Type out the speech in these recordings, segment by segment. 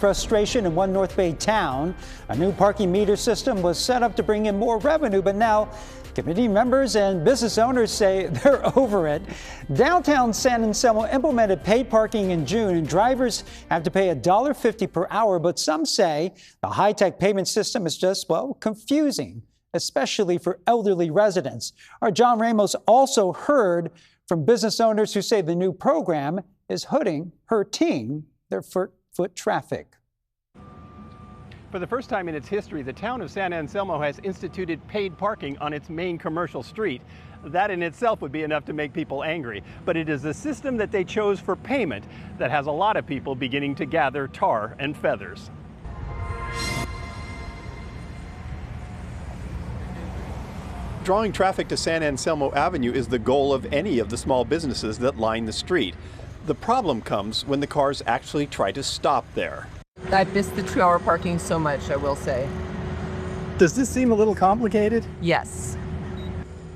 frustration in one North Bay town. A new parking meter system was set up to bring in more revenue, but now community members and business owners say they're over it. Downtown San Anselmo implemented paid parking in June, and drivers have to pay $1.50 per hour, but some say the high-tech payment system is just, well, confusing, especially for elderly residents. Our John Ramos also heard from business owners who say the new program is hurting their foot traffic. For the first time in its history, the town of San Anselmo has instituted paid parking on its main commercial street. That in itself would be enough to make people angry. But it is the system that they chose for payment that has a lot of people beginning to gather tar and feathers. Drawing traffic to San Anselmo Avenue is the goal of any of the small businesses that line the street. The problem comes when the cars actually try to stop there. I miss the 2-hour parking so much, I will say. Does this seem a little complicated? Yes.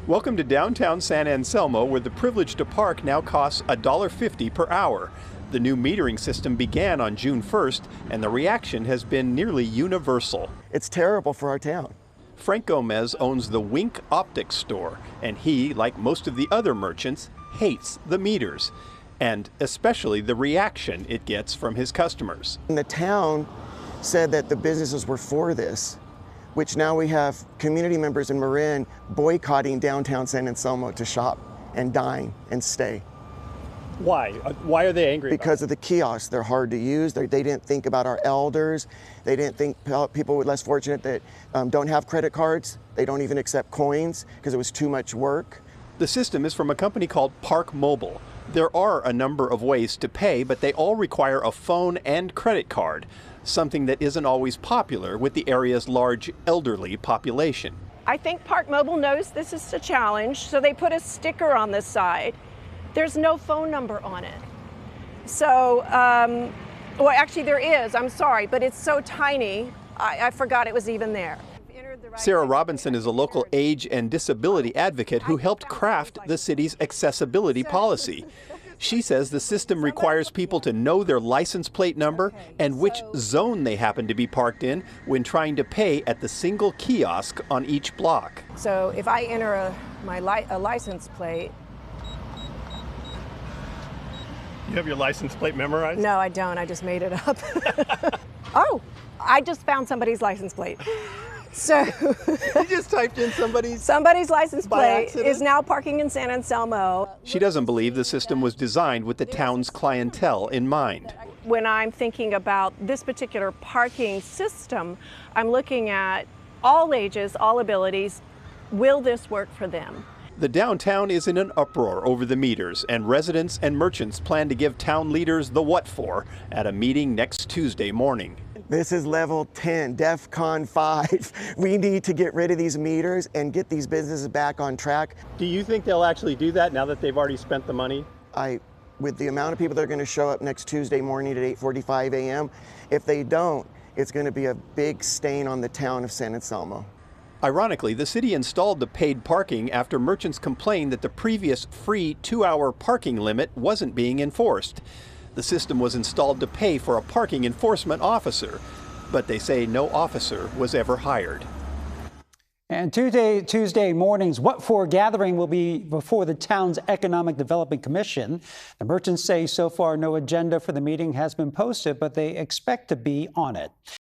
Welcome to downtown San Anselmo, where the privilege to park now costs $1.50 per hour. The new metering system began on June 1st, and the reaction has been nearly universal. It's terrible for our town. Frank Gomez owns the Wink Optics store, and he, like most of the other merchants, hates the meters, and especially the reaction it gets from his customers. And the town said that the businesses were for this, which now we have community members in Marin boycotting downtown San Anselmo to shop and dine and stay. Why? Why are they angry? Because of the kiosks. They're hard to use. They didn't think about our elders. They didn't think people less fortunate that don't have credit cards. They don't even accept coins because it was too much work. The system is from a company called Park Mobile. There are a number of ways to pay, but they all require a phone and credit card, something that isn't always popular with the area's large elderly population. I think Park Mobile knows this is a challenge, so they put a sticker on the side. There's no phone number on it. So, well, actually there is, I'm sorry, but it's so tiny, I forgot it was even there. Sarah Robinson is a local age and disability advocate who helped craft the city's accessibility policy. She says the system requires people to know their license plate number and which zone they happen to be parked in when trying to pay at the single kiosk on each block. So if I enter a license plate. You have your license plate memorized? No, I don't. I just made it up. Oh, I just found somebody's license plate. So you just typed in somebody's license plate is now parking in San Anselmo. She doesn't believe the system was designed with the town's clientele in mind. When I'm thinking about this particular parking system, I'm looking at all ages, all abilities. Will this work for them? The downtown is in an uproar over the meters, and residents and merchants plan to give town leaders the what for at a meeting next Tuesday morning. This is level 10, DEFCON 5. We need to get rid of these meters and get these businesses back on track. Do you think they'll actually do that now that they've already spent the money? With the amount of people that are going to show up next Tuesday morning at 8:45 a.m., if they don't, it's going to be a big stain on the town of San Anselmo. Ironically, the city installed the paid parking after merchants complained that the previous free 2-hour parking limit wasn't being enforced. The system was installed to pay for a parking enforcement officer, but they say no officer was ever hired. And Tuesday morning's What For gathering will be before the town's Economic Development Commission. The merchants say so far no agenda for the meeting has been posted, but they expect to be on it.